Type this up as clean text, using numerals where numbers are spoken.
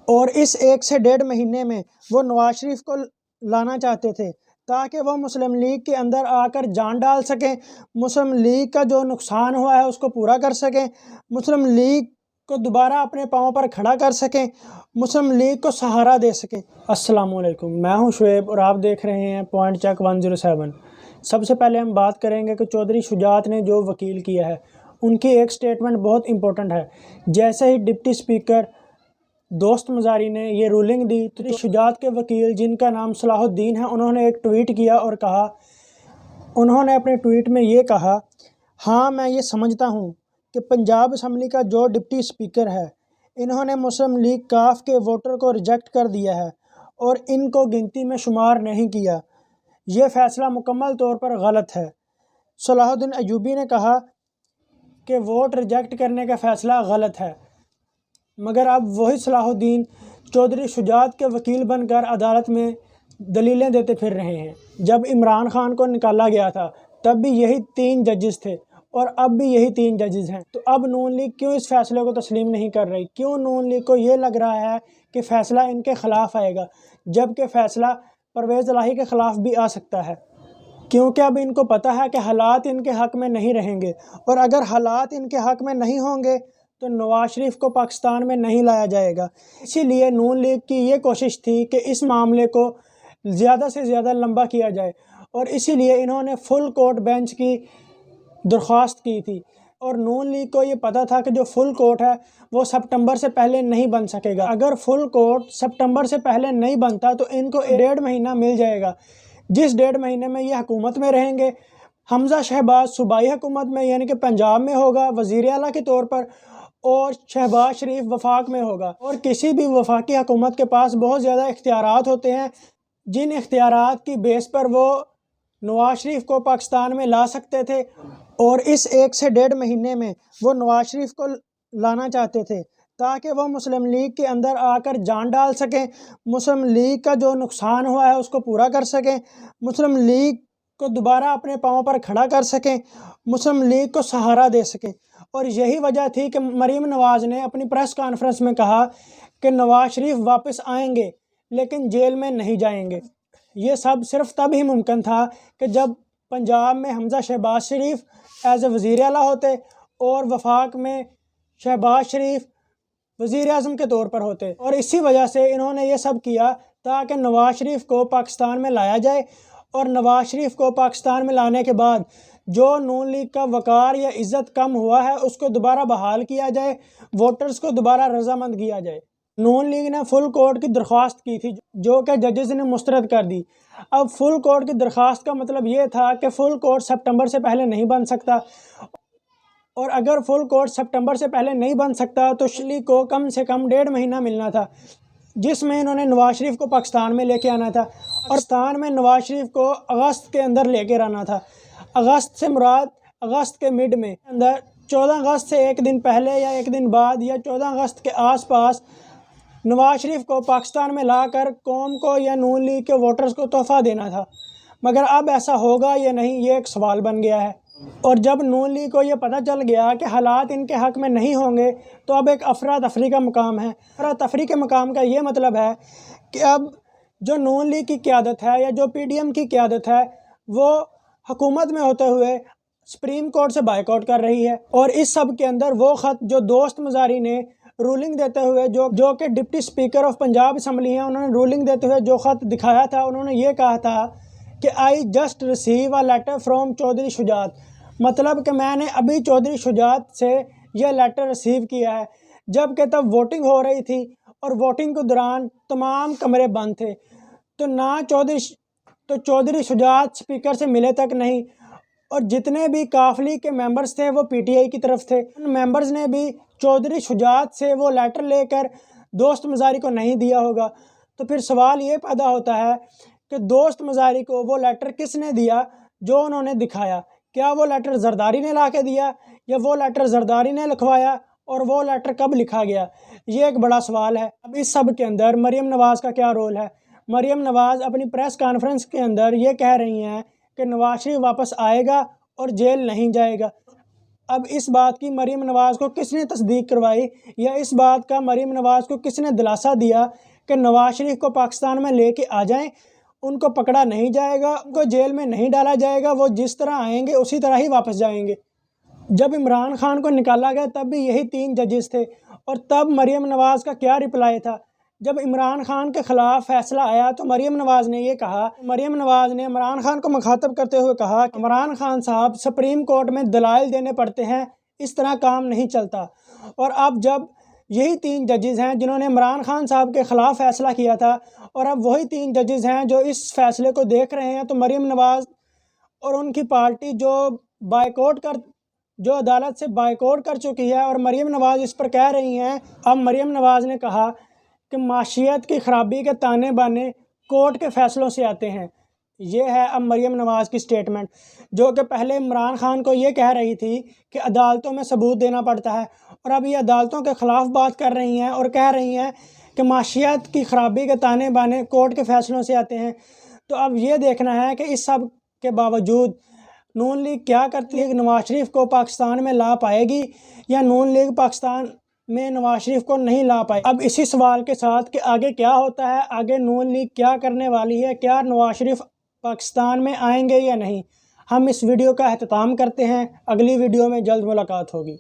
اور اس 1 سے 1.5 مہینے میں وہ نواز شریف کو لانا چاہتے تھے تاکہ وہ مسلم لیگ کے اندر آ کر جان ڈال سکیں، مسلم لیگ کا جو نقصان ہوا ہے اس کو پورا کر سکیں، مسلم لیگ کو دوبارہ اپنے پاؤں پر کھڑا کر سکیں، مسلم لیگ کو سہارا دے سکیں۔ السلام علیکم، میں ہوں شعیب اور آپ دیکھ رہے ہیں پوائنٹ چیک 107۔ سب سے پہلے ہم بات کریں گے کہ چودھری شجاعت نے جو وکیل کیا ہے ان کی ایک سٹیٹمنٹ بہت امپورٹنٹ ہے۔ جیسے ہی ڈپٹی اسپیکر دوست مزاری نے یہ رولنگ دی تو شجاعت کے وکیل جن کا نام صلاح الدین ہے انہوں نے ایک ٹویٹ کیا اور کہا، انہوں نے اپنے ٹویٹ میں یہ کہا، ہاں میں یہ سمجھتا ہوں کہ پنجاب اسمبلی کا جو ڈپٹی اسپیکر ہے انہوں نے مسلم لیگ کاف کے ووٹر کو ریجیکٹ کر دیا ہے اور ان کو گنتی میں شمار نہیں کیا۔ یہ فیصلہ مکمل طور پر غلط ہے۔ صلاح الدین ایوبی نے کہا کہ ووٹ ریجیکٹ کرنے کا فیصلہ غلط ہے، مگر اب وہی صلاح الدین چودھری شجاعت کے وکیل بن کر عدالت میں دلیلیں دیتے پھر رہے ہیں۔ جب عمران خان کو نکالا گیا تھا تب بھی یہی 3 ججز تھے اور اب بھی یہی 3 ججز ہیں، تو اب نون لیگ کیوں اس فیصلے کو تسلیم نہیں کر رہی؟ کیوں نون لیگ کو یہ لگ رہا ہے کہ فیصلہ ان کے خلاف آئے گا جبکہ فیصلہ پرویز الہی کے خلاف بھی آ سکتا ہے؟ کیونکہ اب ان کو پتہ ہے کہ حالات ان کے حق میں نہیں رہیں گے، اور اگر حالات ان کے حق میں نہیں ہوں گے تو نواز شریف کو پاکستان میں نہیں لایا جائے گا۔ اسی لیے نون لیگ کی یہ کوشش تھی کہ اس معاملے کو زیادہ سے زیادہ لمبا کیا جائے، اور اسی لیے انہوں نے فل کورٹ بینچ کی درخواست کی تھی، اور نون لیگ کو یہ پتہ تھا کہ جو فل کورٹ ہے وہ سپٹمبر سے پہلے نہیں بن سکے گا۔ اگر فل کورٹ سپٹمبر سے پہلے نہیں بنتا تو ان کو 1.5 مہینہ مل جائے گا، جس 1.5 مہینے میں یہ حکومت میں رہیں گے۔ حمزہ شہباز صوبائی حکومت میں یعنی کہ پنجاب میں ہوگا وزیر اعلیٰ کے طور پر، اور شہباز شریف وفاق میں ہوگا، اور کسی بھی وفاقی حکومت کے پاس بہت زیادہ اختیارات ہوتے ہیں جن اختیارات کی بیس پر وہ نواز شریف کو پاکستان میں لا سکتے تھے، اور اس 1 سے 1.5 مہینے میں وہ نواز شریف کو لانا چاہتے تھے تاکہ وہ مسلم لیگ کے اندر آ کر جان ڈال سکیں، مسلم لیگ کا جو نقصان ہوا ہے اس کو پورا کر سکیں، مسلم لیگ کو دوبارہ اپنے پاؤں پر کھڑا کر سکیں، مسلم لیگ کو سہارا دے سکیں۔ اور یہی وجہ تھی کہ مریم نواز نے اپنی پریس کانفرنس میں کہا کہ نواز شریف واپس آئیں گے لیکن جیل میں نہیں جائیں گے۔ یہ سب صرف تب ہی ممکن تھا کہ جب پنجاب میں حمزہ شہباز شریف ایز اے وزیر اعلیٰ ہوتے اور وفاق میں شہباز شریف وزیر اعظم کے طور پر ہوتے، اور اسی وجہ سے انہوں نے یہ سب کیا تاکہ نواز شریف کو پاکستان میں لایا جائے، اور نواز شریف کو پاکستان میں لانے کے بعد جو نون لیگ کا وقار یا عزت کم ہوا ہے اس کو دوبارہ بحال کیا جائے، ووٹرز کو دوبارہ رضامند کیا جائے۔ نون لیگ نے فل کورٹ کی درخواست کی تھی جو کہ ججز نے مسترد کر دی۔ اب فل کورٹ کی درخواست کا مطلب یہ تھا کہ فل کورٹ سپٹمبر سے پہلے نہیں بن سکتا، اور اگر فل کورٹ سپٹمبر سے پہلے نہیں بن سکتا تو شلی کو کم سے کم 1.5 مہینہ ملنا تھا، جس میں انہوں نے نواز شریف کو پاکستان میں لے کے آنا تھا، اور پاکستان میں نواز شریف کو اگست کے اندر لے کے آنا تھا۔ اگست سے مراد اگست کے مڈ میں اندر 14 اگست سے ایک دن پہلے یا ایک دن بعد یا 14 اگست کے آس پاس نواز شریف کو پاکستان میں لا کر قوم کو یا نون لیگ کے ووٹرز کو تحفہ دینا تھا، مگر اب ایسا ہوگا یا نہیں یہ ایک سوال بن گیا ہے۔ اور جب نون لیگ کو یہ پتہ چل گیا کہ حالات ان کے حق میں نہیں ہوں گے تو اب ایک افراتفری کا مقام ہے۔ افراتفری کے مقام کا یہ مطلب ہے کہ اب جو نون لیگ کی قیادت ہے یا جو پی ڈی ایم کی قیادت ہے وہ حکومت میں ہوتے ہوئے سپریم کورٹ سے بائیک آؤٹ کر رہی ہے، اور اس سب کے اندر وہ خط جو دوست مزاری نے رولنگ دیتے ہوئے جو کہ deputy speaker of Punjab assembly ہیں، انہوں نے رولنگ دیتے ہوئے جو خط دکھایا تھا انہوں نے یہ کہا تھا کہ I just receive a letter from Chaudhry Shujaat, مطلب کہ میں نے ابھی چودھری شجاعت سے یہ لیٹر ریسیو کیا ہے، جبکہ تب ووٹنگ ہو رہی تھی اور ووٹنگ کے دوران تمام کمرے بند تھے، تو چودھری شجاعت اسپیکر سے ملے تک نہیں، اور جتنے بھی قافلی کے ممبرز تھے وہ پی ٹی آئی کی طرف تھے، ان ممبرز نے بھی چودھری شجاعت سے وہ لیٹر لے کر دوست مزاری کو نہیں دیا ہوگا۔ تو پھر سوال یہ پیدا ہوتا ہے کہ دوست مزاری کو وہ لیٹر کس نے دیا جو انہوں نے دکھایا؟ کیا وہ لیٹر زرداری نے لا کے دیا یا وہ لیٹر زرداری نے لکھوایا، اور وہ لیٹر کب لکھا گیا؟ یہ ایک بڑا سوال ہے۔ اب اس سب کے اندر مریم نواز کا کیا رول ہے؟ مریم نواز اپنی پریس کانفرنس کے اندر یہ کہہ رہی ہیں کہ نواز شریف واپس آئے گا اور جیل نہیں جائے گا۔ اب اس بات کی مریم نواز کو کس نے تصدیق کروائی یا اس بات کا مریم نواز کو کس نے دلاسا دیا کہ نواز شریف کو پاکستان میں لے کے آ جائیں، ان کو پکڑا نہیں جائے گا، ان کو جیل میں نہیں ڈالا جائے گا، وہ جس طرح آئیں گے اسی طرح ہی واپس جائیں گے؟ جب عمران خان کو نکالا گیا تب بھی یہی 3 ججز تھے، اور تب مریم نواز کا کیا رپلائی تھا؟ جب عمران خان کے خلاف فیصلہ آیا تو مریم نواز نے یہ کہا، مریم نواز نے عمران خان کو مخاطب کرتے ہوئے کہا کہ عمران خان صاحب سپریم کورٹ میں دلائل دینے پڑتے ہیں، اس طرح کام نہیں چلتا۔ اور اب جب یہی 3 ججز ہیں جنہوں نے عمران خان صاحب کے خلاف فیصلہ کیا تھا، اور اب وہی 3 ججز ہیں جو اس فیصلے کو دیکھ رہے ہیں، تو مریم نواز اور ان کی پارٹی جو عدالت سے بائیکاٹ کر چکی ہے، اور مریم نواز اس پر کہہ رہی ہیں، اب مریم نواز نے کہا کہ معیشت کی خرابی کے تانے بانے کورٹ کے فیصلوں سے آتے ہیں۔ یہ ہے اب مریم نواز کی سٹیٹمنٹ، جو کہ پہلے عمران خان کو یہ کہہ رہی تھی کہ عدالتوں میں ثبوت دینا پڑتا ہے، اور اب یہ عدالتوں کے خلاف بات کر رہی ہیں اور کہہ رہی ہیں کہ معیشت کی خرابی کے تانے بانے کورٹ کے فیصلوں سے آتے ہیں۔ تو اب یہ دیکھنا ہے کہ اس سب کے باوجود نون لیگ کیا کرتی ہے، نواز شریف کو پاکستان میں لا پائے گی یا نون لیگ پاکستان میں نواز شریف کو نہیں لا پائے۔ اب اسی سوال کے ساتھ کہ آگے کیا ہوتا ہے، آگے نون لیگ کیا کرنے والی ہے، کیا نواز شریف پاکستان میں آئیں گے یا نہیں، ہم اس ویڈیو کا اختتام کرتے ہیں۔ اگلی ویڈیو میں جلد ملاقات ہوگی۔